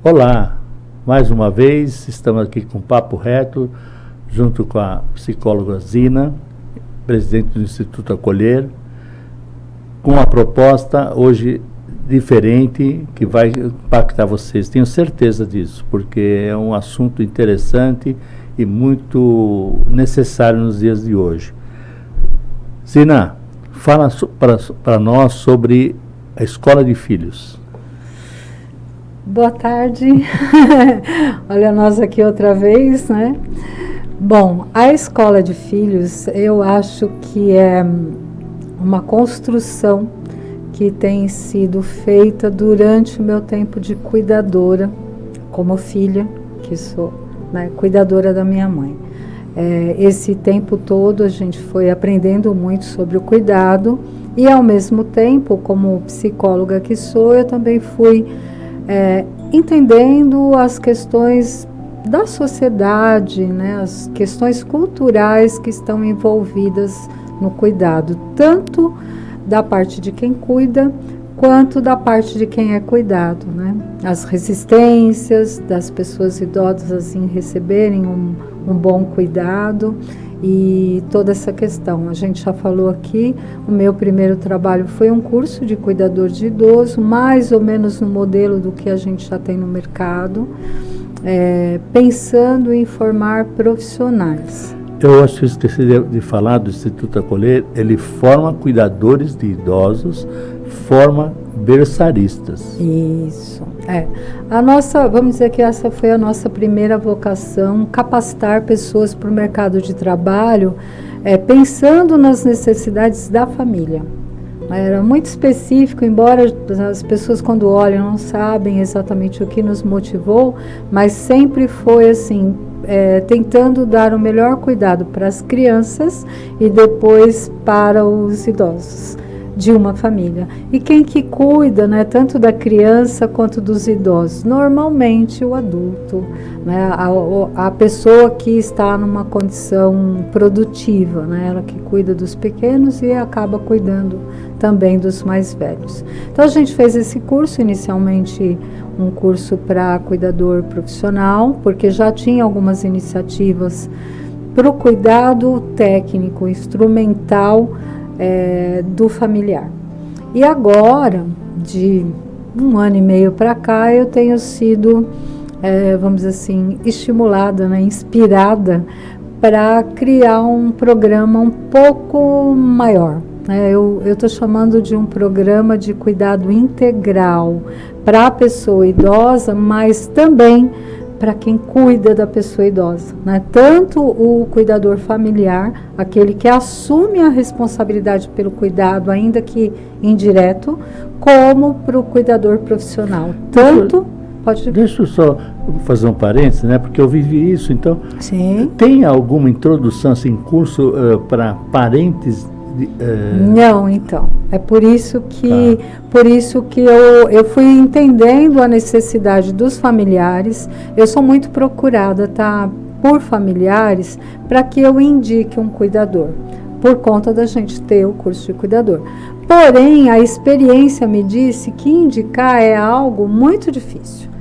Olá, mais uma vez estamos aqui com Papo Reto, junto com a psicóloga Zina, presidente do Instituto Acolher, com uma proposta hoje diferente que vai impactar vocês. Tenho certeza disso, porque é um assunto interessante e muito necessário nos dias de hoje. Zina, fala para nós sobre a escola de filhos. Boa tarde, olha nós aqui outra vez, né? Bom, a escola de filhos, eu acho que é uma construção que tem sido feita durante o meu tempo de cuidadora, como filha, que sou, né, cuidadora da minha mãe. Esse tempo todo a gente foi aprendendo muito sobre o cuidado e, ao mesmo tempo, como psicóloga que sou, eu também fui entendendo as questões da sociedade, né, as questões culturais que estão envolvidas no cuidado, tanto da parte de quem cuida, quanto da parte de quem é cuidado, né? As resistências das pessoas idosas em receberem um bom cuidado e toda essa questão. A gente já falou aqui, o meu primeiro trabalho foi um curso de cuidador de idoso, mais ou menos no modelo do que a gente já tem no mercado, pensando em formar profissionais. Eu acho que esqueci de falar do Instituto Acolher, ele forma cuidadores de idosos, forma berçaristas. Isso, vamos dizer que essa foi a nossa primeira vocação, capacitar pessoas para o mercado de trabalho, pensando nas necessidades da família. Era muito específico, embora as pessoas quando olham não sabem exatamente o que nos motivou, mas sempre foi assim, tentando dar o melhor cuidado para as crianças e depois para os idosos de uma família. E quem que cuida, né, tanto da criança quanto dos idosos? Normalmente o adulto, né, a pessoa que está numa condição produtiva, né, ela que cuida dos pequenos e acaba cuidando também dos mais velhos. Então a gente fez esse curso, inicialmente um curso para cuidador profissional, porque já tinha algumas iniciativas para o cuidado técnico, instrumental, do familiar. E agora, de 1 ano e meio para cá, eu tenho sido, vamos dizer assim, estimulada, né, inspirada para criar um programa um pouco maior. Eu estou chamando de um programa de cuidado integral para a pessoa idosa, mas também para quem cuida da pessoa idosa, né? Tanto o cuidador familiar, aquele que assume a responsabilidade pelo cuidado, ainda que indireto, como para o cuidador profissional. Deixa eu só fazer um parênteses, né? Porque eu vivi isso, então. Sim. Tem alguma introdução, assim, curso para parentes? Não, então. É por isso que, eu fui entendendo a necessidade dos familiares. Eu sou muito procurada, tá, por familiares, para que eu indique um cuidador, por conta da gente ter o curso de cuidador. Porém, a experiência me disse que indicar é algo muito difícil,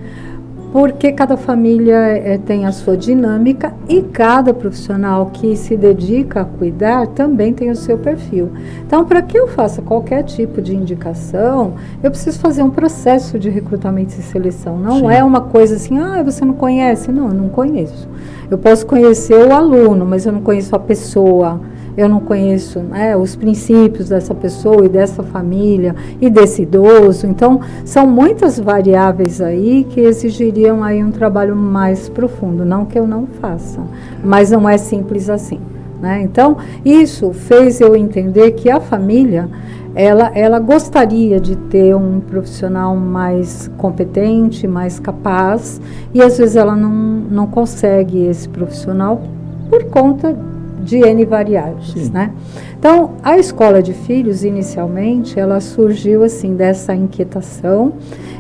porque cada família tem a sua dinâmica e cada profissional que se dedica a cuidar também tem o seu perfil. Então, para que eu faça qualquer tipo de indicação, eu preciso fazer um processo de recrutamento e seleção. Não Sim. É uma coisa assim, você não conhece? Não, eu não conheço. Eu posso conhecer o aluno, mas eu não conheço a pessoa. Eu não conheço, né, os princípios dessa pessoa e dessa família e desse idoso. Então, são muitas variáveis aí que exigiriam aí um trabalho mais profundo. Não que eu não faça, mas não é simples assim, né? Então, isso fez eu entender que a família, ela gostaria de ter um profissional mais competente, mais capaz, e às vezes ela não consegue esse profissional por conta de N variáveis, né? Então, a escola de filhos, inicialmente, ela surgiu, assim, dessa inquietação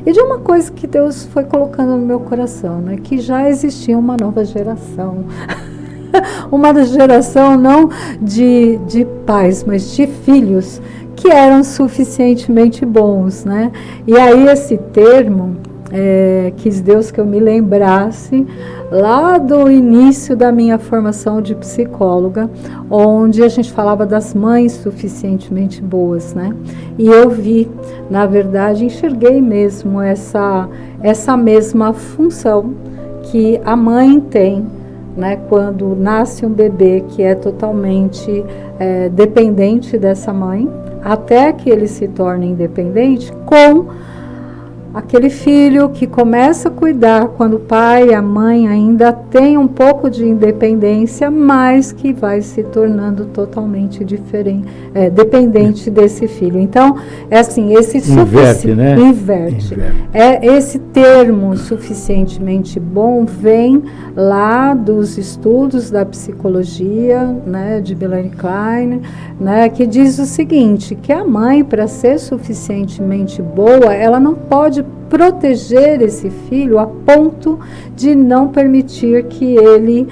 e de uma coisa que Deus foi colocando no meu coração, né? Que já existia uma nova geração. Uma geração não de pais, mas de filhos que eram suficientemente bons, né? E aí esse termo, quis Deus que eu me lembrasse lá do início da minha formação de psicóloga, onde a gente falava das mães suficientemente boas, né? E eu vi, na verdade, enxerguei mesmo essa mesma função que a mãe tem, né, quando nasce um bebê que é totalmente dependente dessa mãe, até que ele se torne independente, com aquele filho que começa a cuidar quando o pai e a mãe ainda têm um pouco de independência, mas que vai se tornando totalmente diferente, dependente desse filho. Então, é assim, inverte, né? Inverte. Esse termo suficientemente bom vem lá dos estudos da psicologia, né, de Melanie Klein, né, que diz o seguinte, que a mãe, para ser suficientemente boa, ela não pode proteger esse filho a ponto de não permitir que ele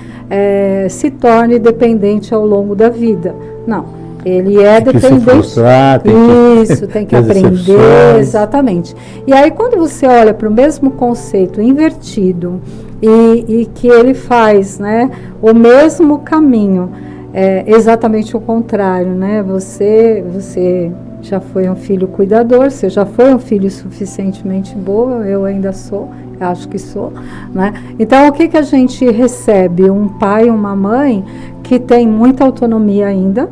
se torne dependente ao longo da vida. Não, ele é dependente. Tem que aprender, exatamente. E aí, quando você olha para o mesmo conceito invertido e que ele faz, né, o mesmo caminho, exatamente o contrário, né? Você já foi um filho cuidador, você já foi um filho suficientemente bom, eu ainda sou, acho que sou, né? Então, o que a gente recebe? Um pai e uma mãe que tem muita autonomia ainda,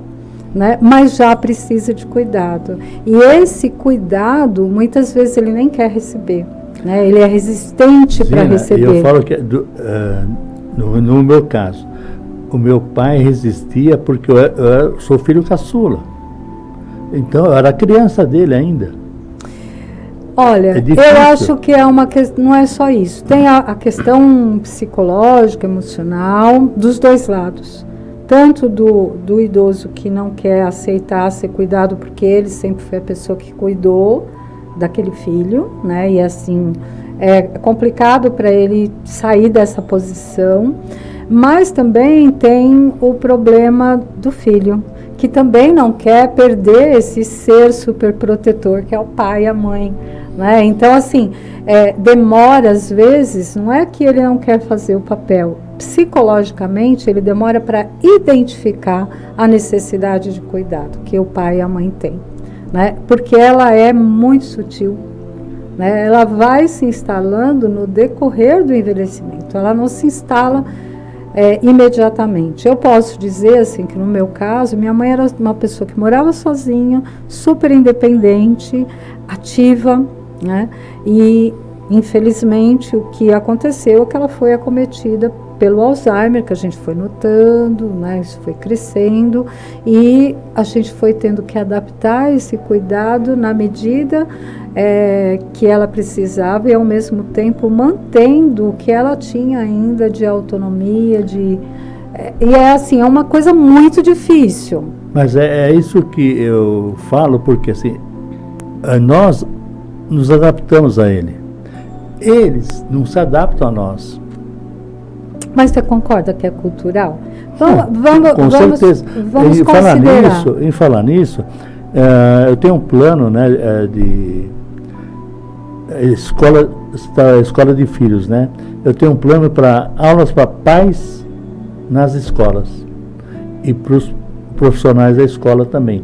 né? Mas já precisa de cuidado. E esse cuidado, muitas vezes, ele nem quer receber, né? Ele é resistente para receber. Eu falo que, no meu caso, o meu pai resistia porque eu sou filho caçula. Então, eu era criança dele ainda. Olha, eu acho que não é só isso. Tem a questão psicológica, emocional, dos dois lados. Tanto do idoso que não quer aceitar ser cuidado, porque ele sempre foi a pessoa que cuidou daquele filho, né? E assim, é complicado para ele sair dessa posição. Mas também tem o problema do filho, que também não quer perder esse ser super protetor, que é o pai e a mãe, né? Então, assim, demora às vezes, não é que ele não quer fazer o papel, psicologicamente ele demora para identificar a necessidade de cuidado que o pai e a mãe têm, né? Porque ela é muito sutil, né? Ela vai se instalando no decorrer do envelhecimento, ela não se instala imediatamente. Eu posso dizer assim que no meu caso, minha mãe era uma pessoa que morava sozinha, super independente, ativa, né? E infelizmente o que aconteceu é que ela foi acometida pelo Alzheimer, que a gente foi notando, né? Isso foi crescendo e a gente foi tendo que adaptar esse cuidado na medida que ela precisava e ao mesmo tempo mantendo o que ela tinha ainda de autonomia, e assim, é uma coisa muito difícil. Mas é isso que eu falo, porque assim, nós nos adaptamos a ele. Eles não se adaptam a nós. Mas você concorda que é cultural? Com certeza. Vamos considerar. Em falar nisso, eu tenho um plano, né, de escola de filhos, né? Eu tenho um plano para aulas para pais nas escolas e para os profissionais da escola também.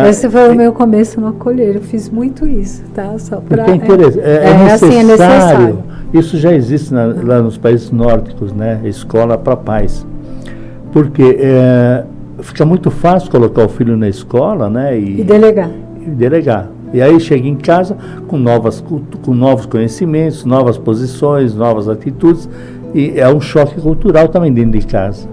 Esse foi o meu começo no acolher, eu fiz muito isso, tá? Só para é necessário. Isso já existe lá nos países nórdicos, né? Escola para pais. Porque fica muito fácil colocar o filho na escola, né? E delegar. E aí chega em casa com novos conhecimentos, novas posições, novas atitudes, e é um choque cultural também dentro de casa.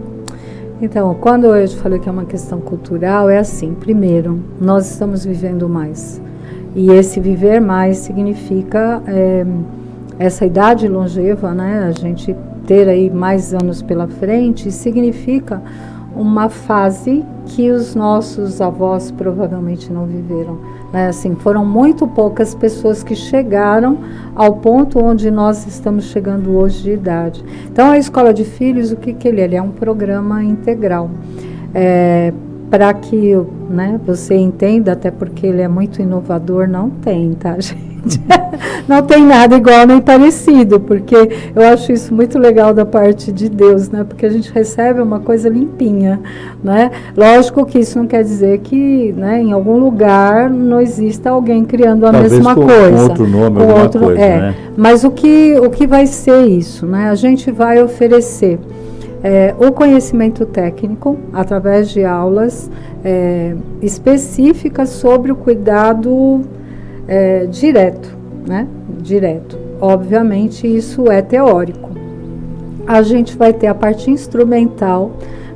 Então, quando eu falei que é uma questão cultural, é assim, primeiro, nós estamos vivendo mais. E esse viver mais significa essa idade longeva, né? A gente ter aí mais anos pela frente, significa uma fase que os nossos avós provavelmente não viveram, né? Assim, foram muito poucas pessoas que chegaram ao ponto onde nós estamos chegando hoje de idade. Então, a Escola de Filhos, o que ele é? Ele é um programa integral. Para que, né, você entenda, até porque ele é muito inovador, não tem, tá, gente? Não tem nada igual nem parecido, porque eu acho isso muito legal da parte de Deus, né? Porque a gente recebe uma coisa limpinha, né? Lógico que isso não quer dizer que, né, em algum lugar não exista alguém criando a Talvez mesma com coisa. outro nome, alguma coisa, né? Mas o que vai ser isso, né? A gente vai oferecer o conhecimento técnico através de aulas específicas sobre o cuidado direto, né? Direto. Obviamente, isso é teórico. A gente vai ter a parte instrumental,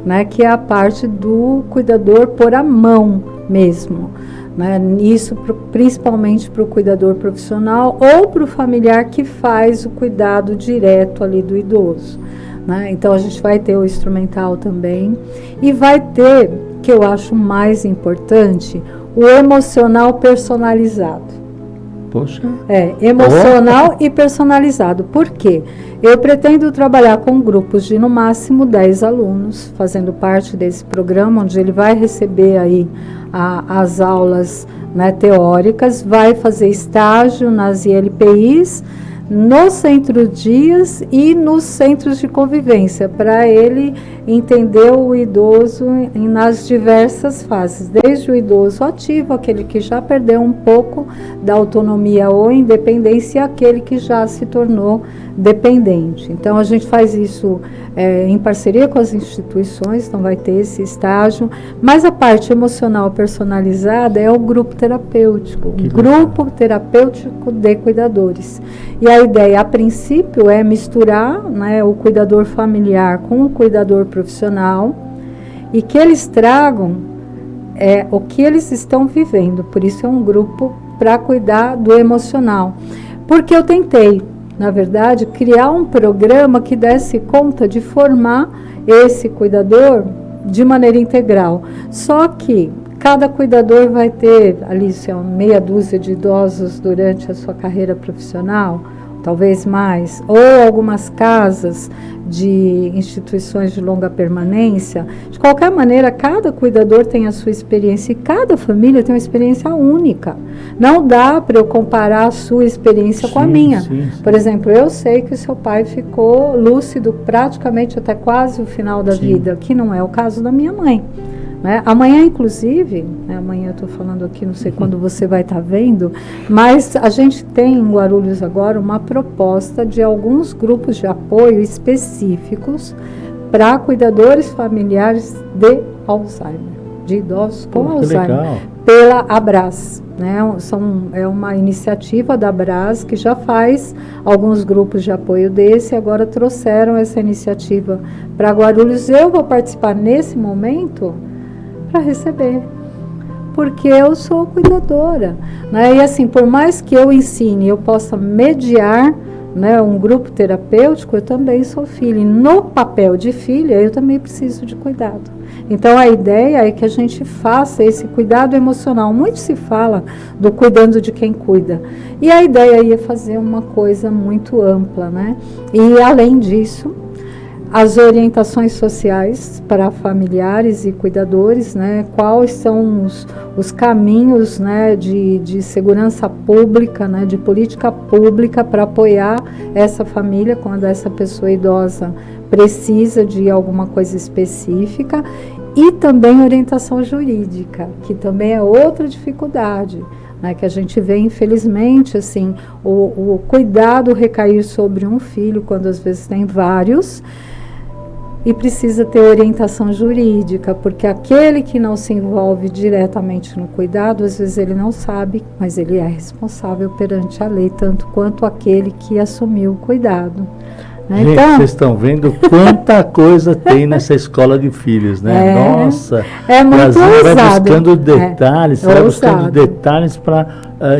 né? Que é a parte do cuidador por a mão mesmo, né? Isso principalmente para o cuidador profissional ou para o familiar que faz o cuidado direto ali do idoso, né? Então, a gente vai ter o instrumental também e vai ter, que eu acho mais importante, o emocional personalizado. Poxa. Emocional e personalizado. Por quê? Eu pretendo trabalhar com grupos de, no máximo, 10 alunos, fazendo parte desse programa, onde ele vai receber aí as aulas, né, teóricas, vai fazer estágio nas ILPIs, nos centro-dias e nos centros de convivência, para ele entender o idoso nas diversas fases, desde o idoso ativo, aquele que já perdeu um pouco da autonomia ou independência, e aquele que já se tornou dependente. Então, a gente faz isso em parceria com as instituições, então vai ter esse estágio, mas a parte emocional personalizada é o grupo terapêutico, grupo terapêutico de cuidadores. E a ideia, a princípio, é misturar, né, o cuidador familiar com o cuidador profissional, e que eles tragam o que eles estão vivendo. Por isso é um grupo para cuidar do emocional. Porque eu tentei, na verdade, criar um programa que desse conta de formar esse cuidador de maneira integral. Só que cada cuidador vai ter, ali, meia dúzia de idosos durante a sua carreira profissional, talvez mais, ou algumas casas de instituições de longa permanência. De qualquer maneira, cada cuidador tem a sua experiência e cada família tem uma experiência única. Não dá para eu comparar a sua experiência com a minha. Sim. Por exemplo, eu sei que o seu pai ficou lúcido praticamente até quase o final da vida, que não é o caso da minha mãe. Né? Amanhã, inclusive, amanhã eu estou falando aqui, não sei quando você vai estar vendo, mas a gente tem em Guarulhos agora uma proposta de alguns grupos de apoio específicos para cuidadores familiares de Alzheimer, de idosos com Alzheimer, legal. Pela Abras. Né? É uma iniciativa da Abras que já faz alguns grupos de apoio desse, agora trouxeram essa iniciativa para Guarulhos. Eu vou participar nesse momento para receber, porque eu sou cuidadora, né? E assim, por mais que eu ensine, eu possa mediar, né, um grupo terapêutico, eu também sou filha, e no papel de filha eu também preciso de cuidado. Então a ideia é que a gente faça esse cuidado emocional. Muito se fala do cuidando de quem cuida, e a ideia é fazer uma coisa muito ampla, né? E além disso, as orientações sociais para familiares e cuidadores, né? Quais são os caminhos, né, de segurança pública, né, de política pública para apoiar essa família quando essa pessoa idosa precisa de alguma coisa específica, e também orientação jurídica, que também é outra dificuldade, né, que a gente vê, infelizmente, assim, o cuidado recair sobre um filho, quando às vezes tem vários, e precisa ter orientação jurídica, porque aquele que não se envolve diretamente no cuidado, às vezes ele não sabe, mas ele é responsável perante a lei, tanto quanto aquele que assumiu o cuidado. Né? Gente, então, vocês estão vendo quanta coisa tem nessa escola de filhos, né? Nossa, é muito ousado. Vai buscando detalhes, vai buscando detalhes para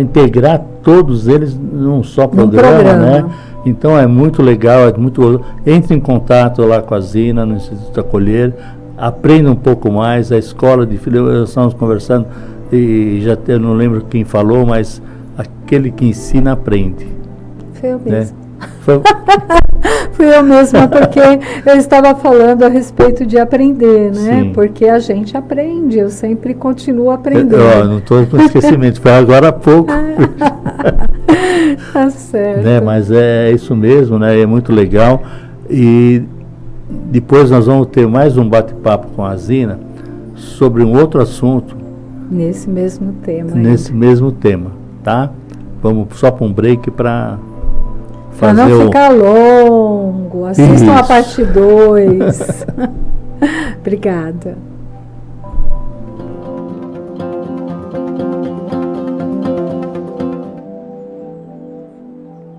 integrar todos eles num só programa, né? Então é muito legal, é muito. Entre em contato lá com a Zina, no Instituto Acolher, aprenda um pouco mais. A escola de filhos, nós estamos conversando e eu não lembro quem falou, mas aquele que ensina aprende. Foi eu mesmo. Fui eu mesma, porque eu estava falando a respeito de aprender, né? Sim. Porque a gente aprende, eu sempre continuo aprendendo. Não estou com esquecimento, foi agora há pouco. Tá certo. Né? Mas é isso mesmo, né? É muito legal. E depois nós vamos ter mais um bate-papo com a Zina sobre um outro assunto. Nesse mesmo tema. Nesse mesmo tema, tá? Vamos só para um break para fazer não ficar longo. Assistam a parte 2. Obrigada.